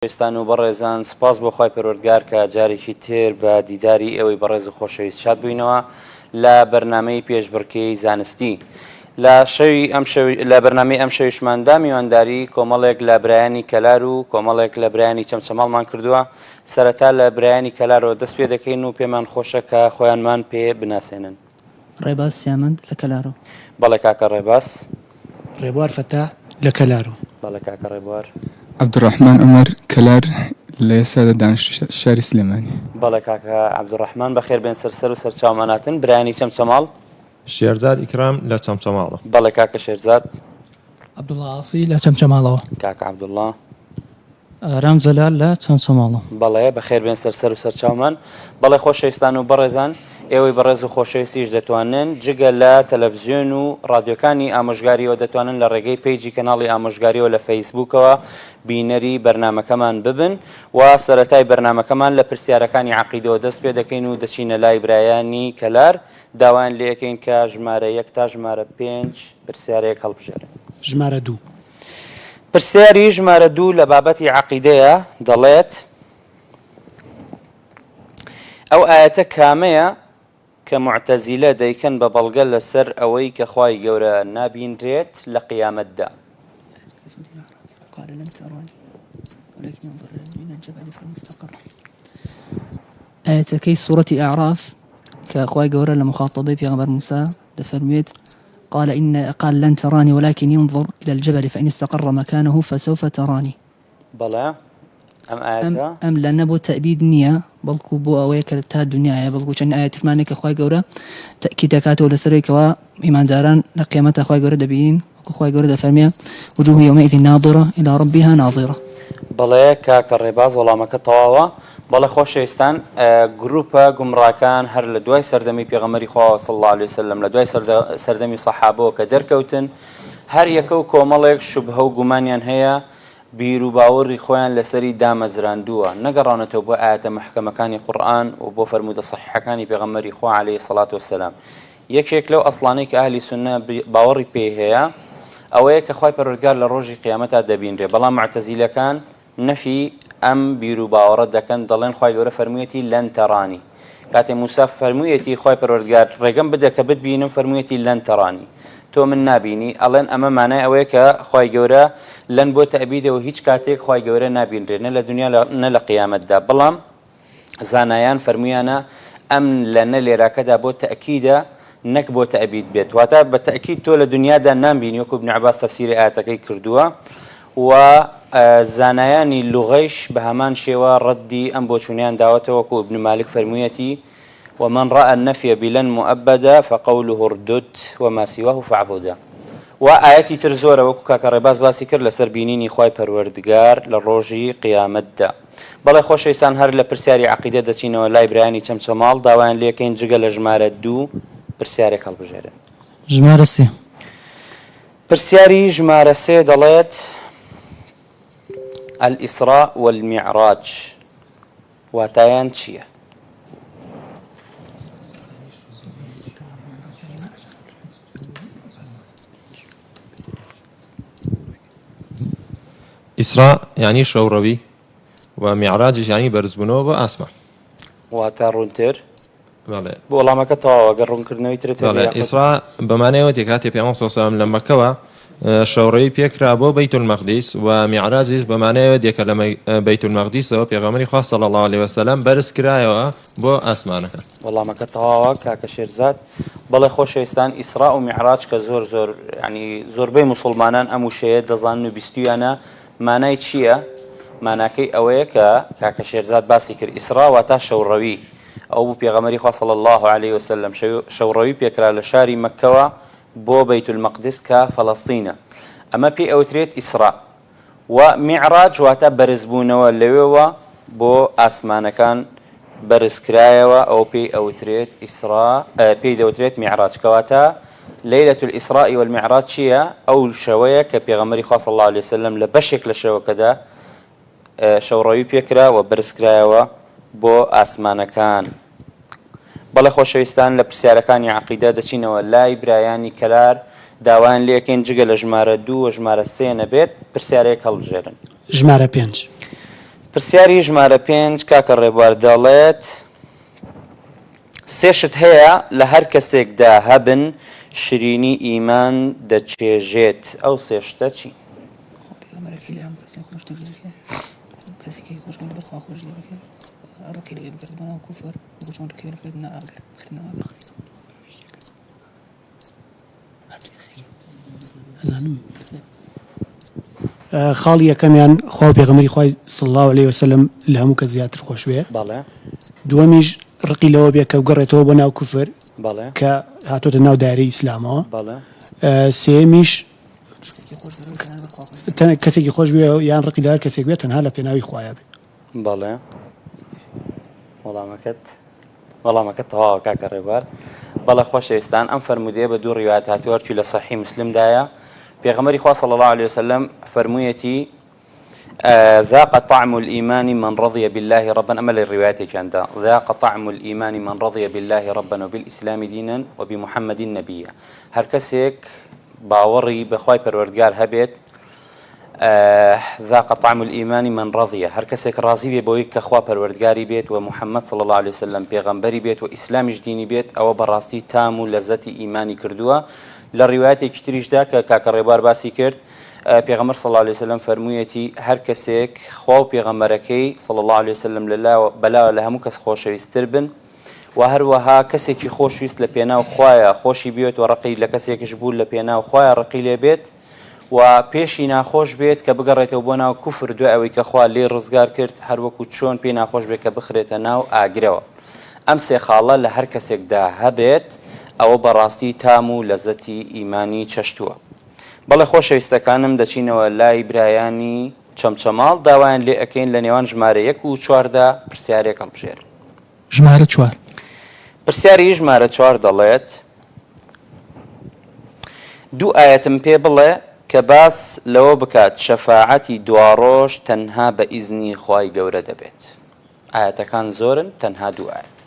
ئێستان و بەڕێزان سپاس بۆ خی پەروەردگار کە جارێکی تر بە دیداری ئێوەی بەڕێز و خۆشەویست شاد بووینەوە لە بەرنامەی پێشبڕکێی زانستی لە بەرنامەی ئەم شەویشماندا میوانداری کۆمەڵێک لە برایانی کەلار و کۆمەڵێک لە برایانی چەمچەماڵمان کردووە. سەرەتا لە برایانی کەلارەوە دەست پێ دەکەین و پێمان خۆشە کە خۆیانمان پێ بناسێنن. ڕێباز سیامەند لە کەلارەوە. بەڵێ کاکە ڕێباز. ڕێبوار فەتا لە کەلارەوە. بەڵێ کاکە ڕێبوار. عەبدوڕەحمان ئەمەر کەلار لە ئێستا دانیشتووی شاری سلێمانی. بەڵێ کاکە عەبدوڕەحمان بەخێر بێن سەر و سەرچاوماناتن. برایانی چەمچەماڵ. شێرزاد ئیکرام لە چەمچەماڵە. بەڵێ کاکە شێرزاد. عەبدوڵڵا عاسی لە چەمچەماڵەوە. کاکە عەبدوڵڵا. رام جەلال لە چەمچەماڵەوە. بەڵێ بەخێر بێن سەر و سەرچاومان. بەڵێ خۆشەویستان و بەڕێزان، ئێوەی بەڕێز و خۆشەویستیش دەتوانن جگە لە تەلەڤیزیۆن و ڕادیۆکانی ئامۆژگاریەوە دەتوانن لە ڕێگەی پیجی کەناڵی ئامۆژگاریەوە لە فەیسبووکەوە بینەری بەرنمەکەمان ببن و سەرەتای بەرنمەکەمان لە پرسیارەکانی عەقیدەوە دەست پێ دەکەین و دەچینە لای برایانی کەلار داوایان لێ یەکەین کە ژمارە 1 تا ژمارە 5 پرسیارەیەک هەڵبژێرن. ژمارە 2. پرسیاری ژمارە 2 لە بابەتی عەقیدەیە دەڵێت ئەو ئاەتە کامەیە کە معتەزیلە دەیکەن بە بەڵگە لەسەر ئەوەی کە خوای گەورە نابینرێت لە قیامەتدا. ئاەتەکەی سوورەتی ئەعراف کە خوای گەورە لە مخاطبەی پێغەمبەر موسا دەفەرمێت قال لن تراني ولكن ينظر إلى الجبل فإن استقر مكانه فسوف تراني. بەڵێ ئەم ئاەتە ئەم لە نەبوو تەبید نییە بەڵکو بۆ ئەوەیە کە تا دنیاە بەڵکو چەند ئاەتمانێک کە خوای گەورە تەکید دەکاتەوە لەسەرێکەوە ئیمانداران لە قیامەتە خوای گەورە دەبین وەکو خوای گەورە دەفەرمێ وجوه يومئذ ناظرة إلى ربها ناظرة. بەڵێ کاکە ڕێباز وەڵامەکە تەواوە. بەڵێ خۆشەویستان، گروپە گومڕاکان هەر لە دوای سەردەمی پێغەمبەری خوا صلی الله علیه وسلم لە دوای سەردەمی سەحابەوە کە دەرکەوتن، هەر یەکە و کۆمەڵێک شوبهە و گومانیان هەیە بیر و باوەڕی خۆیان لەسەری دامەزراندووە، نەگەڕانێتەوە بۆ ئاەتە محکەمەکانی قورئان و بۆ فەرموودە سەحیحەکانی پێغەمبەری خوا عەلەیهی سەڵات وەسەلام. یەکێک لەو ئەسڵانەی کە ئەهلی سوننە باوەڕی پێ هەیە ئەوەیە کە خوای پەروەردگار لە ڕۆژی قیامەتدا دەبینرێ. بەڵام معتەزیلەکان نەفی ئەم بیر و باوەڕە دەکەن، دەڵێن خوای گەورە فەرموویەتی لەن تەرانی. کاتێ موسا فەرموویەتی خوای پەروەردگار ڕێگەم بدە کە بتبینم، فەرموویەتی لەن تەرانی، تۆ من نابینی. ئەڵێن ئەمە مانای ئەوەیە کە خوای گەورە لەن بۆ تەبیدەوە هیچ کاتێک خوای گەورە نابینرێت، نە لە دنیا نە لە قیامەتدا. بەڵام زانایان فەرمویانە ئەم لەنە لێراکەدا بۆ تەکیدە نەک بۆ تەبید بێت، واتە بە تەکید تۆ لە دنیادا نامبینی، وەکو ابن عەباس تەفسیری ئاەتەکەی کردووە. و زانایانی لوغەیش بە هەمان شێوە ڕەدی ئەم بۆچوونیان داوەتەوە، وەکو ابن مالک فەرموویەتی ومن رأى النفي بلن مؤبدا فقوله اردد وما سواه فاعبدا. و ئاەتی تر زۆرە وەکو کاکە ڕێباز باسی کرد لەسەر بینینی خوای پەروەردگار لە ڕۆژی قیامەتدا. بەڵێ خۆشەویستان، هەر لە پرسیاری عەقیدە دەچینەوە لای برایانی چەمچەماڵ داوایان لێ یەکەین جگە لە ژمارە 2 پرسیارێک هەڵبژێرن. ژمارە 3. پرسیاری ژمارە 3 دەڵێت الئیسراء والمعراج واتایان چییە؟ ئیسرا یعنی شەوڕەوی و میعراجش یعنی بەرزبوونەوە بە ئاسمان. واتە ڕوونتر بەڵێ بۆ وەڵامەکە تەواوە گەڕ ڕوونکردنەوەی ترێت. بەڵێ ئیسرا بەمانەوە تێکاتی پێغەمبەر صلی الله علیه و سلم لە مەکەوە شەوڕەوی پێکرا بۆ بەیت المەقدیس و میعراجش بەمانەوە دیکە لە بەیت المەقدیسەوە پێغەمبەری خوا صلی الله علیه و سلم بەرز کرایەوە بۆ ئاسمانەکە. وەڵامەکە تەواوە کاکە شێرزاد. بەڵێ خۆشەویستان، ئیسرا و میعراج کە زۆر ینی زۆربەی موسڵمانان ئەم وشەیە دەزانن و بیستویانە مانای چییە؟ ماناکەی ئەوەیە کە کاکە شێرزاد باسی کرد، ئیسرا واتە شەوڕەوی. ئەو بوو پێغەمبەری خوا صلی الله علیه و سلم شەوڕەوی پێکرا لە شاری مەککەوە بۆ بەیت المەقدس کە فەڵەستینە. ئەمە پێی ئەوترێت ئیسرا. و میعراج واتە بەرزبوونەوە لەوێوە بۆ ئاسمانەکان بەرزکرایەوە، ئەو پێی ئەوترێت ئیسرا، پێی دەوترێت میعراج. کەواتە لەیلة الإسراء والمعراج چییە؟ ئەو شەوەیە کە پێغەمبەری خوا صلی الله علیه وسلم لە بەشێک لە شەوەکەدا شەوڕەوی پێکرا و بەرزکرایەوە بۆ ئاسمانەکان. بەڵێ خۆشەویستان، لە پرسیارەکانی عەقیدە دەچینەوە لای برایانی کەلار داوایان لێ یەکەین جگە لە ژمارە 2 و ژمارە 3 نەبێت پرسیارەیەک هەڵبژێرن. ژمارە 5. پرسیاری ژمارە 5 کاکە ڕێبوار دەڵێت سێشت هەیە لە هەر کەسێکدا هەبن شرینی ئیمان دەچێژێت ئەو سێشتە چی؟ پێغەمبەرێکی لە هەموو کەسێک خۆش دەژێت کەسێکی خۆشگەڵ بەخوا خۆش دەکرێت ڕقی لێ بکرد بەناو کوفر وەکو چۆن ڕقی بکرد نائاگر ئەزانم خاڵی یەکەمیان خوا پێغەمبەری خوای صلی الله عليه وسلم لە هەموو کەس زیاتر خۆش بێ بەڵێ دووەمیش ڕقی لەوە بێ کە بگەڕێتەوە بۆ ناو کوفر بەڵێ کە هاتۆتە ناو دایرەی ئیسلامەوە بەڵێ سێمیش خۆش کەسێکی خۆش بێ یان ڕقی لە هەر کەسێک بێت تەنها لە پێناوی خوایە بێ بەڵێ وەڵامەکەت تەواوە کاکە ڕێبوار بەڵێ خۆشەویستان ئەم فەرمودەیە بە دوو ڕیوایەت هاتووە چوو لە صحیح مسلمدایە پێغەمبەری خوا صلی الله عليه وسلم فەرموویەتی ذاق طعم الإيمان من رضي بالله ربا أما للروايات كانت ذاق طعم الإيمان من رضي بالله ربا وبالإسلام دينا وبمحمد نبيا هر كسيك باوري بخواي پروردگار هبيت ذاق طعم الإيمان من رضي هر كسيك راضي بويك كخوا پروردگاري بيت ومحمد صلى الله عليه وسلم پیغمبري بيت وإسلام جديني بيت أو براستي تام لذتي إيماني كردوا للروايات كتريش دا كاكا ريبار باسي كرد پێغەمبەر صلی الله عليه وسلم فەرموویەتی هەر کەسێک خوا و پێغەمبەرەکەی صلی الله عليه وسلم بەلاوە لە هەموو کەس خۆشەویستتر بن و هەروەها کەسێکی خۆشویست لە پێناو خوایە خۆشی بێت و ڕقی لە کەسێکش بوو لە پێناو خوایە ڕقی لێ بێت و پێشی ناخۆش بێت کە بگەڕێتەوە بۆ ناو کوفر دوای ئەوەی کە خوا لێ ڕزگار کرد هەروەکو چۆن پێی ناخۆش بێت کە بخرێتە ناو ئاگرەوە ئەم سێ خاڵە لە هەر کەسێکدا هەبێت ئەوە بەڕاستی تام و لەزەتی ئیمانی چەشتووە بەڵێ خۆشەویستەکانم دەچینەوە لای برایانی چەمچەماڵ داوایان لێ ئەەکەین لە نێوان ژمارە 1 و 4دا پرسیارێک هەڵبژێر ژمارە 4 پرسیاری ژمارە 4 دەڵێت دوو ئاەتم پێ بڵێ کە باس لەوە بکات شەفاعەتی دواڕۆژ تەنها بە ئیزنی خوای گەورە دەبێت ئاەتەکان زۆرن تەنها دوو ئاەت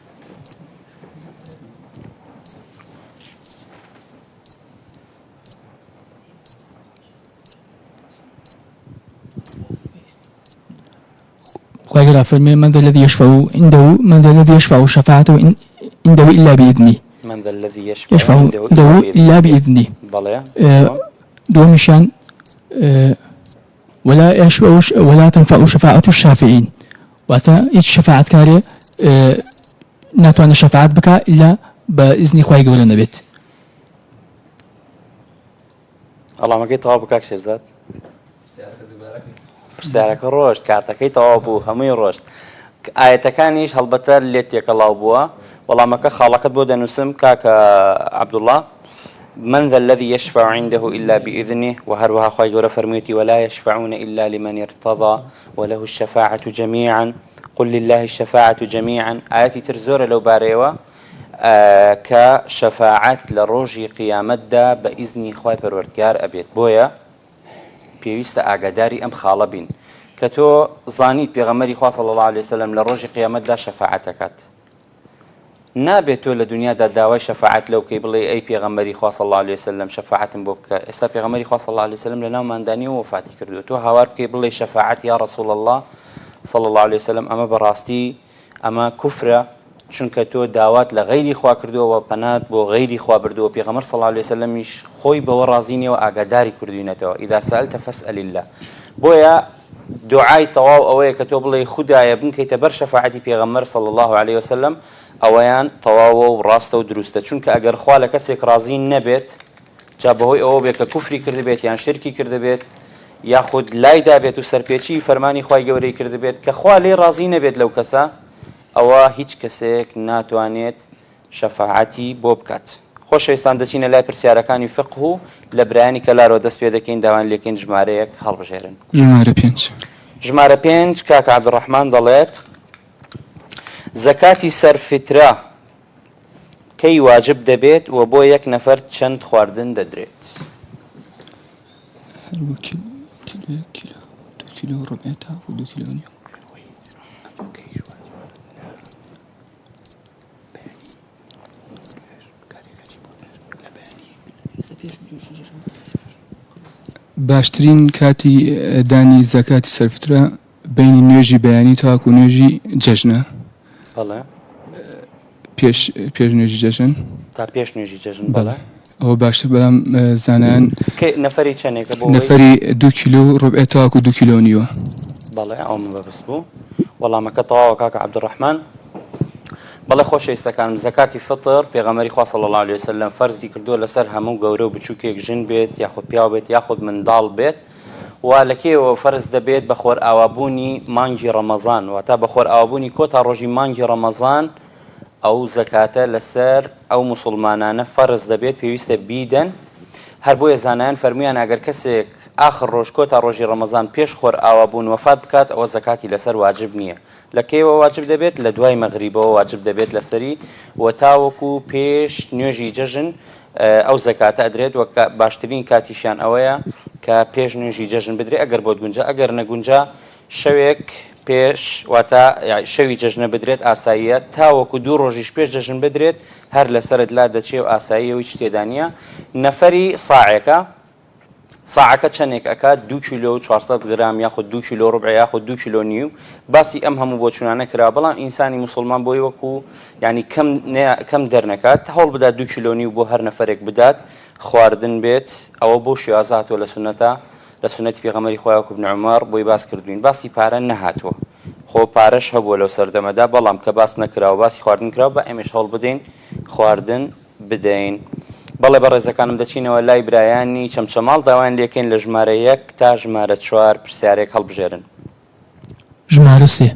خواهي فرمي من ذا الذي يشفع عنده من ذا الذي يشفع شفاعته عنده إلا بإذنه من ذا الذي يشفع عنده إلا بإذنه دو مشان ولا يشفع ولا تنفع شفاعة الشافعين واتا الشفاعة كاري ناتوان الشفاعة بك إلا بإذن خواهي قولا نبيت الله ما كي طواب بكاك شيرزاد پرسیارەکە ڕۆشت کارتەکەی تەواو بوو هەمووی ڕۆشت ئاەتەکانیش هەڵبەتە لێت تێکەڵاو بووە وەڵامەکە خاڵەکەت بۆ دەنووسم کاکە عەبدوڵڵا من ذا الذي يشفع عنده إلا بإذنه وهروها خوای گەورە فەرموویەتی ولا يشفعون إلا لمن ارتضى وله الشفاعة جميعا قل لله الشفاعة جميعا آياتي تر زۆرە لەو بارەیەوە کە شەفاعەت لە ڕۆژی قیامەتدا بە ئیزنی خوای پەروەردگار ئەبێت بۆیە پێویستە ئاگاداری ئەم خاڵە بین کە تۆ زانیت پێغەمبەری خوا صلی الله عليه وسلم لە ڕۆژی قیامەتدا شەفاعەت دەکات نابێت تۆ لە دنیادا داوای شەفاعەت لەو کەی بڵێ ئەی پێغەمبەری خوا صلی الله عليه وسلم شەفاعەتم بۆ بکە ئێستا پێغەمبەری خوا صلی الله عليه وسلم لە ناو ماندانی و وفاتی کردووە تۆ هاوار بکەی بڵێ شەفاعەت یا رسول الله صلی الله عليه وسلم ئەمە بەڕاستی ئەمە کوفرە چونکە تۆ داوات لە غەیری خوا کردووە و پەنات بۆ غەیری خوا بردووە پێغەمبەر صلی الله عليه وسلمیش خۆی بەوە ڕازی نییە و ئاگاداری کردوینەتەوە ئیذا سألت فاسأل الله بۆیە دوعای تەواو ئەوەیە کە تۆ بڵێ خودایە بنکەیتە بەر شەفاعەتی پێغەمبەر صلی الله عليه وسلم ئەوەیان تەواوە و ڕاستە و دروستە چونکە ئەگەر خوا لە کەسێک ڕازی نەبێت جا بەهۆی ئەوە بێت کە کوفری کردبێت یان شرکی کردبێت یاخود لایدا بێت و سەرپێچی فەرمانی خوای گەورەی کردبێت کە خوا لێ ڕازی نەبێت لەو کەسە ئەوە هیچ کەسێک ناتوانێت شەفاعەتی بۆ بکات خۆشەویستان دەچینە لای پرسیارەکانی فقه و لە برایانی کەلارەوە دەست پێ دەکەین داوان لێکەین ژمارەیەک هەڵبژێرن ژمارە 5 کاکە عەبدوڕەحمان دەڵێت زەکاتی سەرفترە کەی واجب دەبێت و بۆ یەک نەفەر چەند خواردن دەدرێت كيلو ربع تاف و 2 كيلو نيو باشترین کاتی دانی زەکاتی سەرفترە بینی نوێژی بەیانی تاکو نوێژی جەژنە بەڵێ پێش نوێژی جەژن تا پێش نوێژی جەژن بەڵێ بەڵێ ئەوە باشتر بەڵام زانایان نەفەری چەندێکە بۆ نەفەری 2 کیلۆ ڕبع تاکو 2 کیلۆ نیوە بەڵێ ئەو من بەبست بوو وەڵامەکە تەواوە کاکە عەبدوڕەحمان بەڵێ خۆشەویستەکانم زەکاتی فطر پێغەمبەری خوا صلی الله علیه وسلم فەرزی کردووە لەسەر هەموو گەورە و بچووکێک ژن بێت یاخود پیاو بێت یاخود منداڵ بێت وا لەکێوە فەرز دەبێت بە خۆر ئاوابوونی مانگی ڕەمەزان واتە بە خۆر ئاوابوونی کۆتا ڕۆژی مانگی ڕەمەزان ئەو زەکاتە لەسەر ئەو موسڵمانانە فەرز دەبێت پێویستە بیدەن هەر بۆیە زانایان فەرمویان ئەگەر کەسێک ئاخر ڕۆژ کۆتا ڕۆژی ڕەمەزان پێش خۆر ئاوابوون وەفات بکات ئەوە زەکاتی لەسەر واجب نییە لە کێوە واجب دەبێت لە دوای مەغریبەوە واجب دەبێت لەسەری و تاوەکو پێش نوێژی جەژن ئەو زەکاتە ئەدرێت وە باشترین کاتیشیان ئەوەیە کە پێش نوێژی جەژن بدرێت ئەگەر بۆ گونجە ئەگەر نەگونجا شەوێک پێش واتە شەوی جەژنە بدرێت ئاساییە تاوەکو 2 ڕۆژیش پێش جەژن بدرێت هەر لەسەرت لا دەچێ و ئاساییەوەی تێدا نیە نەفەری ساعێکە ساعەکە چەندێک ئەکات 2 کیلۆ و 400 گرام یاخود 2 کیلۆ ڕبع یاخود 2 کیلۆ نیو باسی ئەم هەموو بۆ چونانە کرا بەڵام ئینسانی موسڵمان بۆی وەکو ینی کەم دەرنەکات هەوڵ بدات 2 کیلۆ نیو بۆ هەر نەفرێک بدات خواردن بێت ئەوە بۆ شێوازاتەوە لە سونەتە لە سنەتی پێغەمبەری خوا وەکو ابن عومەر بۆی باس کردوین باسی پارە نەهاتوە خۆ پارەش هەبووە لەو سەردەمەدا بەڵام کە باس نەکراوە باسی خواردن کراوە بە ئێمەش هەوڵ بدەین خواردن بدەین بەڵێ بە ڕێزەکانم دەچینەوە لای برایانی چەمچەماڵ داوایان لێکەین لە ژمارە 1 تا ژمارە 4 پرسیارێک هەڵبژێرن ژمارە 3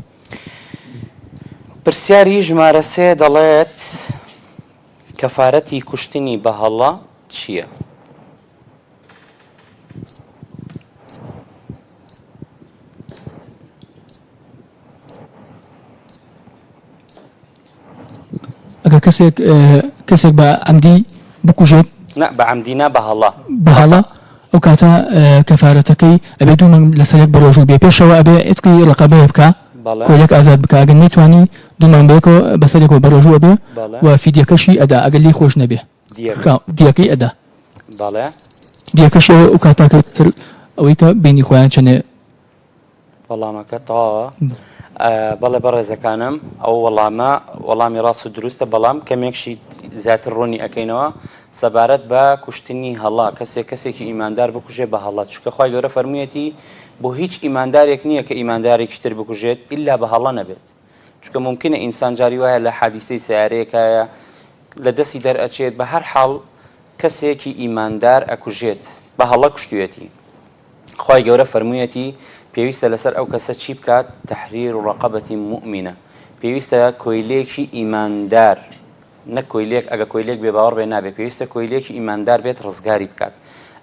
پرسیاری ژمارە 3 دەڵێت کەفارەتی کوشتنی بە هەڵە چییە؟ ئەگەر کەسێک بە عەمدی بکوژێت نە بە عەمدینا بە هەڵە بەهەڵە ئەو کاتە کەفارەتەکەی ئەبێ 2 مانگ لەسەرێک بەرۆژوو بێ پێشەوە ئەبێ ئێتقی ڕقەبەیە بکە کۆلێک ئازاد بکە ئەگەر نەیتوانی 2 مانگ بەیەکەوە بەسەرێکەوە بەرۆژوو بێ و فیدیەکەشی ئەدا ئەگەر لی خۆش نەبێ دیەکەی ئەدا بەڵێ دیەکەشی ئەو کاتاکە ئەوەی کە بینی خۆیان چەنێ وەڵامەکە تەواوە بەڵێ بە ڕێزەکانم ئەو وەڵامی ڕاست و دروستە بەڵام کەمێکشی زیاتر ڕوونی ئەەکەینەوە سەبارەت بە کوشتنی هەڵا کەسێکی ئیماندار بکوژێ بە هەڵات چکە خی گەورە فەرموویەتی بۆ هیچ ئیماندارێک نییە کە ئیماندارێکی تر بکوژێت ئللا بە هەڵە نەبێت چکە ممکنە ئینسان جاری وایە لە حادیسەی سیارەیەکایە لە دەستی دەرئەچێت بە هەر حاڵ کەسێکی ئیماندار ئەکوژێت بە هەڵە کوشتوێتی خی گەورە فەرموویەتی پێویستە لەسەر ئەو کەسە چی بکات تەحریر و ڕقەبەتی موئمینە پێویستە کۆیلێکی ئیماندار نە کۆیلێک ئەگە کۆیلێک بێ باوەڕ بێ نابێت پێویستە کۆیلێکی ئیماندار بێت ڕزگاری بکات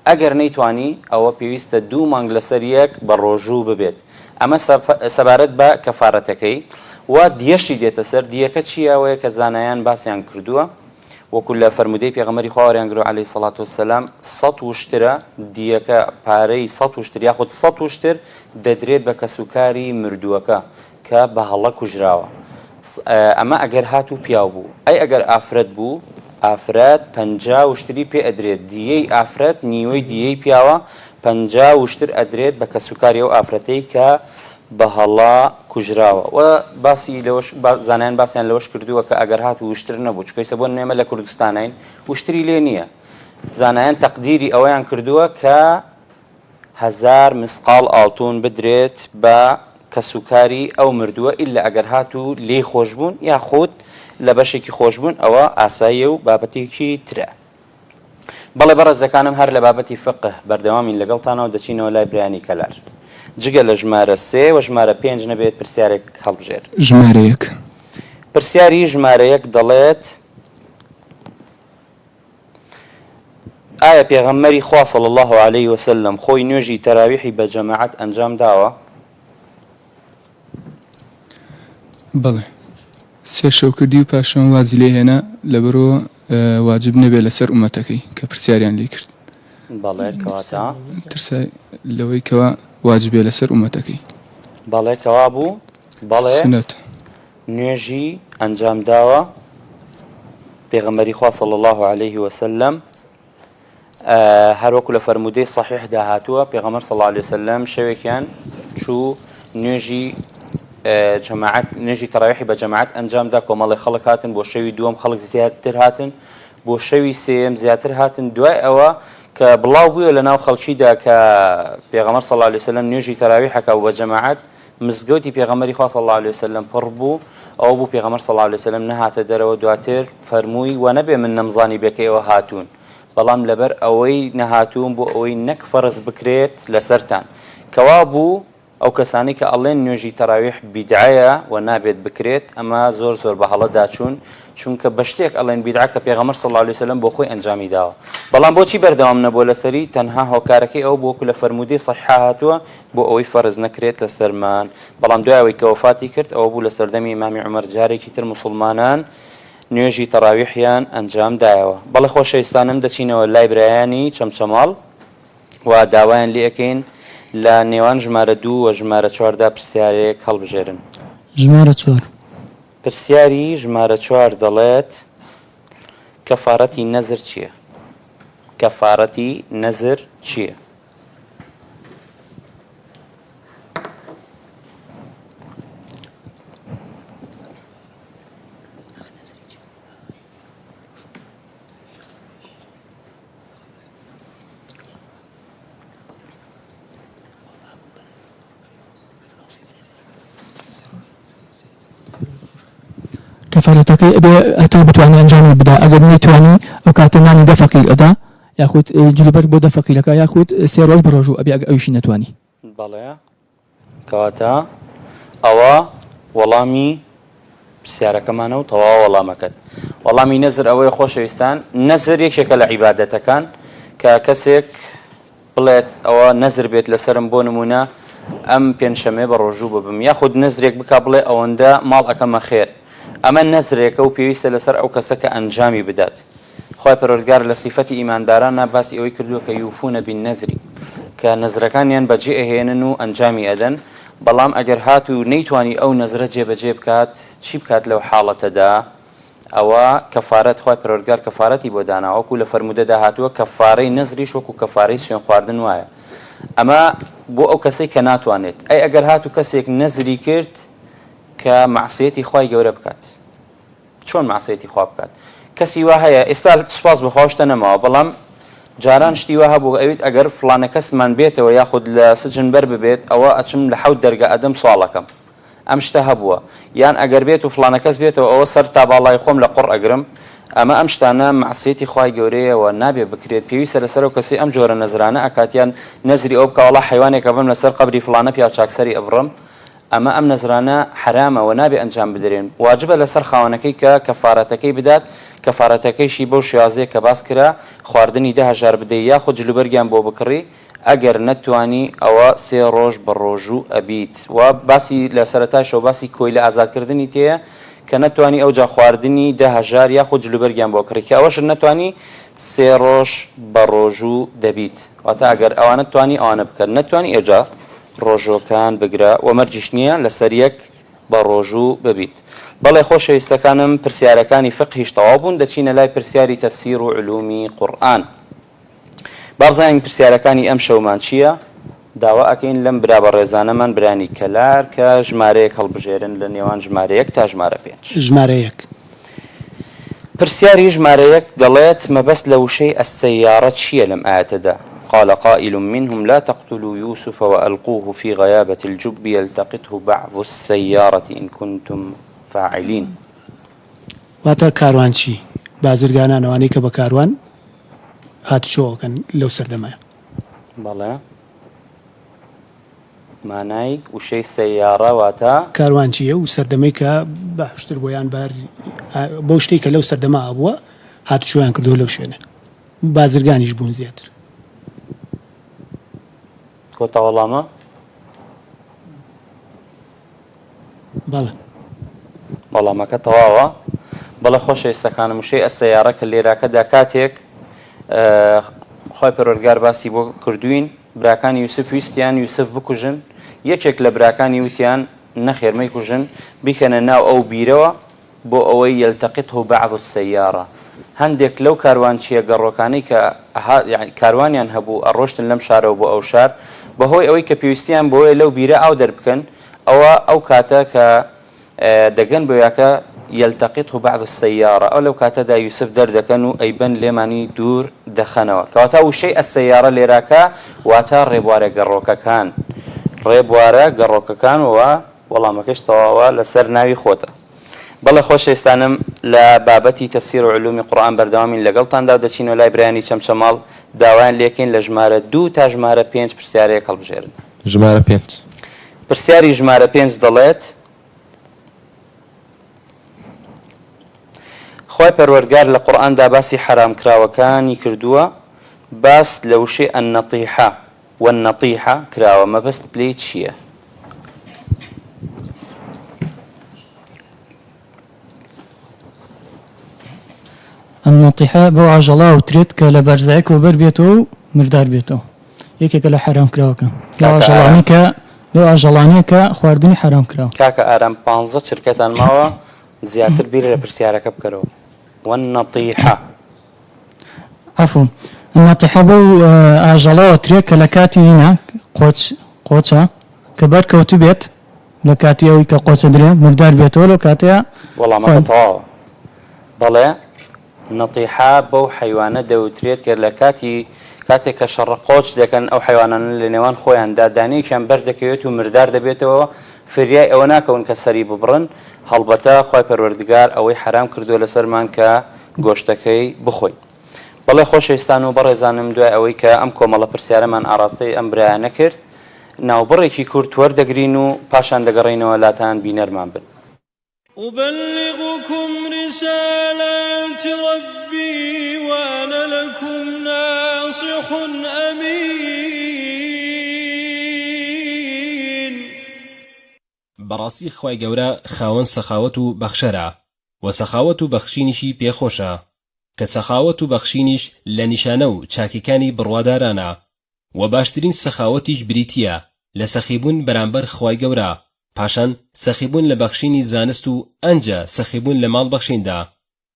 ئەگەر نەیتوانی ئەوە پێویستە 2 مانگ لەسەر یەک بە ڕۆژوو ببێت ئەمە سەبارەت بە کەفارەتەکەی و دیەشی دێتە سەر دیەکە چیەوەیە کە زانایان باسییان کردووە وەکو لە فەرمودەی پێغەمبەری خوا وەریانگرۆ عەلەیهی سەڵات وەسەلام 100 وشترە دیەکە پارەی 100 وشتر یاخود 100 وشتر دەدرێت بە کەسوکاری مردووەکە کە بە هەڵە کوژراوە ئەمە ئەگەر هاتوو پیاو بوو ئەی ئەگەر ئافرەت بوو ئافرەت 50 وشتری پێ ئەدرێت دیەی ئافرەت نیوەی دیەی پیاوە 50 وشتر ئەدرێت بە کەسوکاری ئەو ئافرەتەی کە بە هەڵا کوژراوە و باسی لەوەش زانایان باسییان لەوەش کردووە کە ئەگەر هات وشتر نەبوو چکەیسە بۆ نێمە لە کوردستانین وشتری لێ نییە زانایان تەقدیری ئەوەیان کردووە کە 1000 مسقال ئاڵتون بدرێت بە کەسوکاری ئەو مردووە ئللا ئەگەر هاتوو لێ خۆشببوون یاخود لە بەشێکی خۆشببوون ئەوە ئاساییە و بابەتێکی ترە بەڵێ بەڕێزەکانم هەر لە بابەتی فقه بەردەوامین لەگەڵتانەوە دەچینەوە لای برایانی کەلار جگە لە ژمارە 3 و ژمارە 5 نەبێت پرسیارێک هەڵبژێر ژمارە 1 پرسیاری ژمارە 1 دەڵێت ئایا پێغەمبەری خوا صلی الله علیه وسلم خۆی نوێژی تەراویحی بە جەماعەت ئەنجام داوە بەڵێ 3 شەو کردی و پاشەوە وازی لێ هێنا لەبەرەوە واجب نەبێت لەسەر ئومەتەکەی کە پرسیاریان لێ کرد بەڵێ کەواتە ترسای لەوەی کەوا واجبێ لەسەر ئومەتەکەی بەڵێ کەوا بوو بەڵێ سنەت نوێژی ئەنجام داوە پێغەمبەری خوا صلی الله علیه وسلم هەروەکو لە فەرمودەی صحیح داهاتووە پێغەمبەر صلی الله علیه وسلم شەوێکیان چوو جەماعەت نوێژی تەراویحی بە جەماعەت ئەنجامدا کۆمەڵی خەڵک هاتن بۆ شەوی دووەم خەڵک زیاتر هاتن بۆ شەوی سێم زیاتر هاتن دوای ئەوە کە بڵاو بووە لە ناو خەڵکیدا کە پێغەمبەر صلی الله علیه وسلم نوێژی تەراویحەکە بە جەماعەت مزگەوتی پێغەمبەری خوا صلی الله علیه وسلم پڕ بوو ئەوە بوو پێغەمبەر صلی الله علیه وسلم نەهاتە دەرەوە دواتر فەرمووی و نەبێ من نەمزانی بێکەوە هاتوون بەڵام لەبەر ئەوەی نەهاتوون بۆ ئەوەی نەک فەرز بکرێت لەسەرتان کەوا بوو ئەو کەسانی کە ئەڵێن نوێژی تەراویح بیدعەیە و نابێت بکرێت ئەمە زۆر بە هەڵەدا چوون چونکە بە شتێک ئەڵێن بیدعە کە پێغەمبەر صلی الله علیه وسلم بۆ خۆی ئەنجامی داوە بەڵام بۆچی بەردەوام نەبووە لەسەری تەنها هۆکارەکەی ئەو بۆ لە فەرموودەی صحیحە هاتووە بۆ ئەوەی فەرز نەکرێت لەسەرمان بەڵام دوای ئەوەی کە وەفاتی کرد ئەوە بوو لە سەردەمی ئیمامی عومەر جارێکی تر موسڵمانان نوێژی تەراویحیان ئەنجام دایەوە بەڵێ خۆشەویستانم دەچینەوە لای برایانی چەمچەماڵ و داوایان لێ ئەەکەین لە نێوان ژمارە 2 و ژمارە 4دا پرسیارێک هەڵبژێرن ژمارە 4 پرسیاری ژمارە 4 دەڵێت کەفارەتی نەزر چییە؟ کەفارەتی نەزر چییە؟ کەفارەتەکەی ئەبێ هەتا بتوانێت ئەنجامی بدا ئەگەر نەیتوانی ئەو کاتە نانی دە فەقیر ئەدا یاخود جلوبەر بۆ دە فەقیرەکە یاخود 3 ڕۆژ بڕۆژوو ئەبێ ئەویشی نەتوانی بەڵێ کەواتە ئەوە وەڵامی پرسیارەکەمانە و تەواو وەڵامەکەت وەڵامی نەزر ئەوەی خۆشەویستان نەزر یەکێکە لە عیبادەتەکان کە کەسێک بڵێت ئەوە نەزر بێت لەسرم بۆ نمونە ئەم پێنجشەمێ بە ڕۆژوو ببم یاخود نەزرێک بکە بڵێ ئەوەندە ماڵ ئەەکەمە خێر ئەمە نەزرێکە و پێویستە لەسەر ئەو کەسە کە ئەنجامی بدات خۆی پەروەردگار لە سیفەتی ئیماندارانە باسی ئەوەی کردووە کە یوفونە بالنەذری کە نەزرەکانیان بەجێ ئەهێنن و ئەنجامی ئەدەن بەڵام ئەگەر هات و نەیتوانی ئەو نەزرە جێبەجێ بکات چی بکات لەو حاڵەتەدا ئەوە کەفارەت خۆی پەروەردگار کەفارەتی بۆ دانا وەکو لە فەرمودەدا هاتووە کەفارەی نەزریش وەکو کەفارەی سوێن خواردن وایە ئەمە بۆ ئەو کەسەی کە ناتوانێت ئەی ئەگەر هات و کەسێک نەزری کرد کە معسیەتی خۆی گەورە بکات چۆن معسیەتی خوا بکات کەسی وا هەیە ئێستا سوپاس بخۆشتە نەماوە بەڵام جاران شتی وا هەبوو ئەویت ئەگەر فلانە کەسمان بێتەوە یاخود لە سجن بەر ببێت ئەوە ئەچم لە 7 دەرگە ئەدەم سواڵەکەم ئەم شتە هەبووە یان ئەگەر بێت و فلانە کەس بێتەوە ئەوە سەر تا باڵای خۆم لە قوڕ ئەگرم ئەمە ئەم شتانە معسیەتی خوای گەورەیەوە نابێ بکرێت پێویستە لەسەر و کەسی ئەم جۆرە نەزرانە ئەکاتیان نەزری ئەو بکە وەڵا حیوانێکە بم لەسەر قەبری فلانە پیا چاکسەری ئەبڕم ئەمە ئەم نەزرانە حرامەوە نابێ ئەنجام بدرێن واجبە لەسەر خاوەنەکەی کە کەفارەتەکەی بدات کەفارەتەکەیشی بەو شێوازەیە کە باس کرا خواردنی 10,000 بدەی یاخود جلوبەرگیان بۆ بکڕی ئەگەر نەتوانی ئەوە 3 ڕۆژ بە ڕۆژوو ئەبیت و باسی لە سەرەتاشەوە باسی کۆی لە ئازادکردنی تەیە کە نەتوانی ئەو جا خواردنی 10,000 یاخود جلوبەرگیان بۆ کڕی کە ئەوەش نەتوانی 3 ڕۆژ بە ڕۆژوو دەبیت واتە ئەگەر ئەوانە توانی ئەوانە بکەن نەتوانی ئێوجا ڕۆژۆکان بگرە و مەرجیش نییە لەسەر یەک بە ڕۆژوو ببیت بەڵێ خۆشەویستەکانم پرسیارەکانی فقهیش تەواو بوون دەچینە لای پرسیاری تەفسیر و علومی قورئان بابزانین پرسیارەکانی ئەم شەومان چییە داوا ئەکەین لەم برا بە ڕێزانەمان برانی کەلار کە ژمارەیەک هەڵبژێرن لە نێوان ژمارەیەک تا ژمارە 5 ژمارەیەک پرسیاری ژمارەیەک دەڵێت مەبەست لە وشەی ئەسسەیارە چییە لەم ئاەتەدا قال قائل منهم لا تقتلوا يوسف وألقوه في غيابة الجب يلتقطه بعض السيارة إن كنتم فاعلين واتە کاروانچی بازرگانانەوانی کە بە کاروان هاتوچۆکەن لەو سەردەمایە بەڵێ مانای وشەی سەیارە واتە کاروانچیە و سەردەمەی کە باشتر بۆیان بار بۆ شتێک کە لەو سەردەما بووە هاتوچۆیان کردو لەو شوێنە بازرگانیش بوون زیاتر کۆتا وەڵامە بەڵێ وەڵامەکە تەواوە بەڵێ خۆشەویستەکانم وشەی ئەسەیارە کە لێراکەدا کاتێک خۆی پەروەردگار باسی بۆ کردوین براکانی یوسف ویستیان یوسف بکوژن یەکێک لە براکانی وتیان نەخێرمەی کوژن بیکەنە ناو ئەو بیرەوە بۆ ئەوەی یەلتەقیطه بعض السەیارە هەندێک لەو کاروانچیە گەڕۆکانەی کە کاروانیان هەبوو ئەڕۆشتن لەم شارەوە بۆ ئەو شار بەهۆی ئەوەی کە پێویستیان بۆیە لەو بیرە ئاو دەربکەن أو كاتك دقن بياك يلتقطه بعض السيارة أو لو كاتدا يوسف دردكنو أيبن لماني دور دخنوا كواتا شيء السيارة اللي راكا واتا ريبوارة قروكا كان ريبوارة قروكا كان والله ما كش طواوا لسر ناوي خوتا بەڵێ خۆشەویستانم لە بابەتی تەفسیر و علومی قورئان بەردەوامی لەگەڵتاندا دەچین و لای برایانی چەمچەماڵ داوایان لێکین لە ژمارە 2 تا ژمارە 5 پرسیارەیەک هەڵبژێرن. ژمارە 5 پرسیاری ژمارە 5 دەڵێت خۆی پەروەردگار لە قورئاندا باسی حرامکراوەکانی کردووە، باس لە وشەی ئەنەطیحە والنەطیحە کراوە، مەبەست لێی چییە؟ النطيحة بو عجلة وتريد كلا برزعك وبر بيتو مردار بيتو يكي كلا حرام كراوكا لو عجلانيكا خواردني حرام كراو كاكا آرام 15 شركتان ماوا زياتر بير لبرسيارك بكرو والنطيحة عفوا النطيحة بو عجلة وتريد كلا كاتي هنا قوتشا كبر كوتو بيت لكاتي او يكا قوتشا دريا مردار بيتو لو كاتيا والله ما كنتوا بەڵێ نەطیحە بەو حەیوانە دەوترێت کە لە کاتێک کە شەڕە قۆچ دەکەن ئەو حەیوانانە لە نێوان خۆیاندا دانەیەکیان بەردەکەوێت و مردار دەبێتەوە، فریای ئەوە ناکەون کە سەری ببڕن، هەڵبەتە خۆی پەروەردگار ئەوەی حرام کردووە لەسەرمان کە گۆشتەکەی بخۆین. بەڵێ خۆشەویستان و بەڕێزانم دوای ئەوەی کە ئەم کۆمەڵە پرسیارەمان ئاراستەی ئەم برایانە کرد، ناوبڕێکی کورت وەردەگرین و پاشان دەگەڕێینەوە لاتان بینەرمان بن. أبلغكم رسالات ربي وأنا لكم ناصح أمين. بەڕاستی خوای گەورە خاوەن سەخاوەت و بەخشەرە و سەخاوەت و بەخشینیشی پێخۆشە کە سەخاوەت و بەخشینیش لە نیشانە و چاکیەکانی بڕوادارانە و باشترین سەخاوەتیش بریتیە لە سەخیبوون بەرامبەر خوای گەورە، پاشان سەخیبوون لە بەخشینی زانست و ئەنجە سەخیبوون لە ماڵ بەخشیندا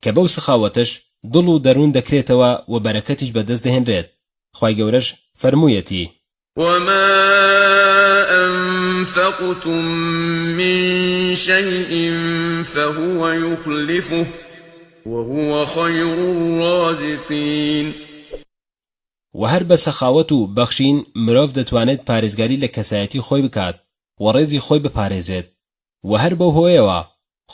کە بەو سەخاوەتش دڵ و دەروون دەکرێتەوە و بەرەکەتیش بەدەست دەهێنرێت. خوای گەورەش فەرموویەتی وما أنفقتم من شيء فهو يخلفه وهو خير الرازقين. و هەر بە سەخاوەت و بەخشین مرۆڤ دەتوانێت پارێزگاری لە کەسایەتی خۆی بکات و ڕێزی خۆی بپارێزێت و هەر بەو هۆیەوە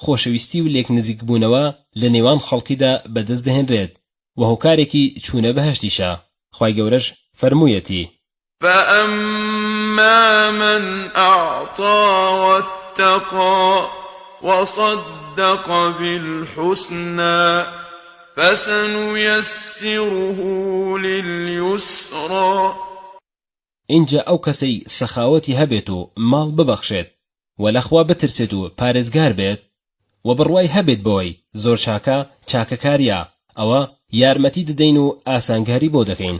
خۆشەویستی و لێک نزیک بوونەوە لە نێوان خەڵکیدا بەدەست دەهێنرێت و هۆکارێکی چوونە بەهەشتیشە. خوای گەورەش فەرموویەتی فأما من أعطى واتقى وصدق بالحسنى فسنيسره لليسرى. اینجا ئەو کەسەی سەخاوەتی هەبێت و ماڵ ببەخشێت و لەخوا بترسێت و پارێزگار بێت و بڕوای هەبێت بۆی زۆر چاکەکاریە، ئەوە یارمەتی دەدەین و ئاسانگاری بۆ دەکەین.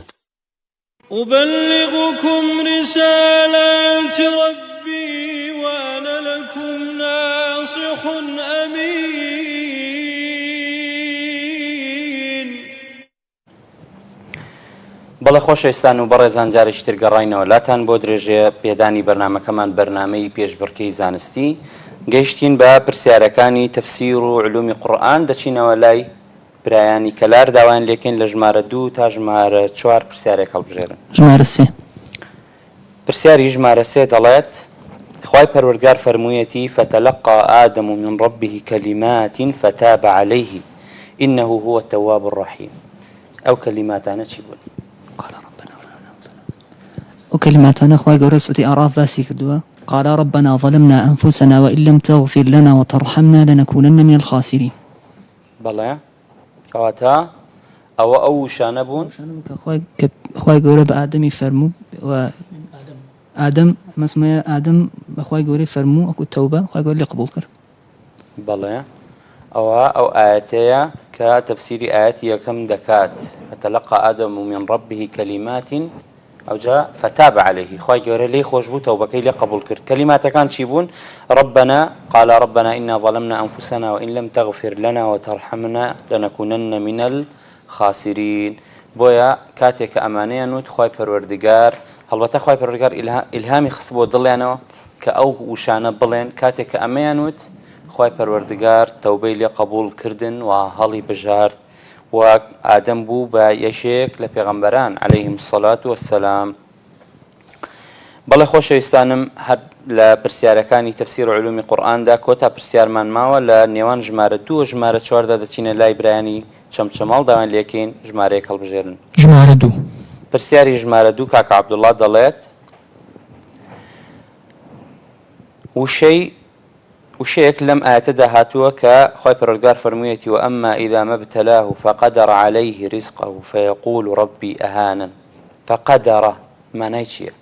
أبلغكم رسالات ربي وأنا لكم ناصح أمين. بەڵێ خۆشەویستان و بەڕێزان جارێکی تر گەڕاینەوە لاتان بۆ درێژێ پێدانی بەرنامەکەمان بەرنامەی پێشبڕکێی زانستی گەیشتین بە پرسیارەکانی تەفسیر و علومی قورئان. دەچینەوە لای برایانی کەلار داوایان لێکین لە ژمارە 2 تا ژمارە 4 پرسیارێک هەڵبژێرن. ژمارە 3 پرسیاری ژمارە 3 دەڵێت خوای پەروەردگار فەرموویەتی فتلقى آدم من ربه كلمات فتاب عليه إنه هو التواب الرحيم. أو كلماتنا چی بوون؟ وكلماتنا أخوي قول سورة أعراف باسي كدوا قال ربنا ظلمنا أنفسنا وإن لم تغفر لنا وترحمنا لنكونن من الخاسرين. بلى كواتا أو شانبون أخوي قول بآدم فرمو و آدم ما اسمه آدم أخوي قول فرمو أكو التوبة أخوي قول لي قبول كر. بلى أو آياتيا كتفسير آياتي كم دكات فتلقى آدم من ربه كلمات أو جاء فتاب عليه. خوي جوري لي خوش بو توبكي لي قبول كر. كلمات كان شيبون ربنا قال ربنا إنا ظلمنا أنفسنا وإن لم تغفر لنا وترحمنا لنكونن من الخاسرين. بويا كاتيك أمانية نوت خوي پروردگار هەڵبەتە خوای پەروەردگار ئیلهامی خست بۆ دڵیانەوە کە کە ئەو وشانە بڵێن کاتێک کە ئەمەیان وت خی پەروەردگار تەوبەی لێ قبول کردن و هەڵی بژارد و ئادەم بوو بە یەشێک لە پێغەمبەران عەلەیهیم السەلات وەسسەلام. بەڵێ خۆشەویستانم هەر لە پرسیارەکانی تەفسیر و علومی قورئاندا کۆتا پرسیارمان ماوە لە نێوان ژمارە 2 و ژمارە 4دا دەچینە لای برایانی چەمچەماڵ داوان لێکەین ژمارەیەک هەڵبژێرن. ژمارە 2 پرسیاری ژمارە 2 کاکە عەبدوڵڵا دەڵێت وشەیەک لەم ئاەتەدا هاتووە کە خی پەروەردگار فەرموویەتی وأما إذا ما ابتلاه فقدر عليه رزقه فيقول ربي أهانن فقدر معنای چییە؟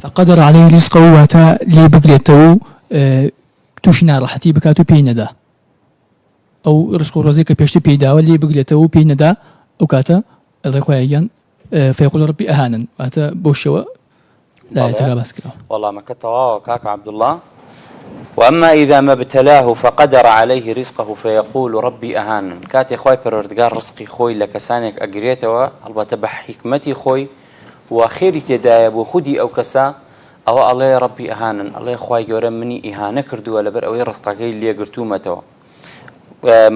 فقدر عليه رزقه واتا لێ بگرێتەوە تووشی ناڕەحەتی بکات و پێی نەدا ئەو ڕزق و ڕۆزێک کە پێشتر پێیداوە لێ بگرێتەوە و پێی نەدا ئەو کاتە ئەڵێ خۆیان فيقول ربي أهانن واتا بۆ شێوە لایەتەکە باس کراوە. وەڵامەکە تەواوە کاکە عەبدوڵڵا. وأما إذا ما ابتلاه فقدر عليه رزقه فيقول ربي أهانن كاتي خوي پەروەردگار ڕزقی خۆی لە کەسانێک ئەگرێتەوە هەڵبەتە بە حیکمەتی خۆی و خێری تێدایە بۆ خودی ئەو کەسە ئەوە ئەڵێ ڕەبی ئەهانن ئەڵێ خوای گەورە منی ئیهانە کردووە لەبەر ئەوەی ڕزقەکەی لێگرتوومەتەوە.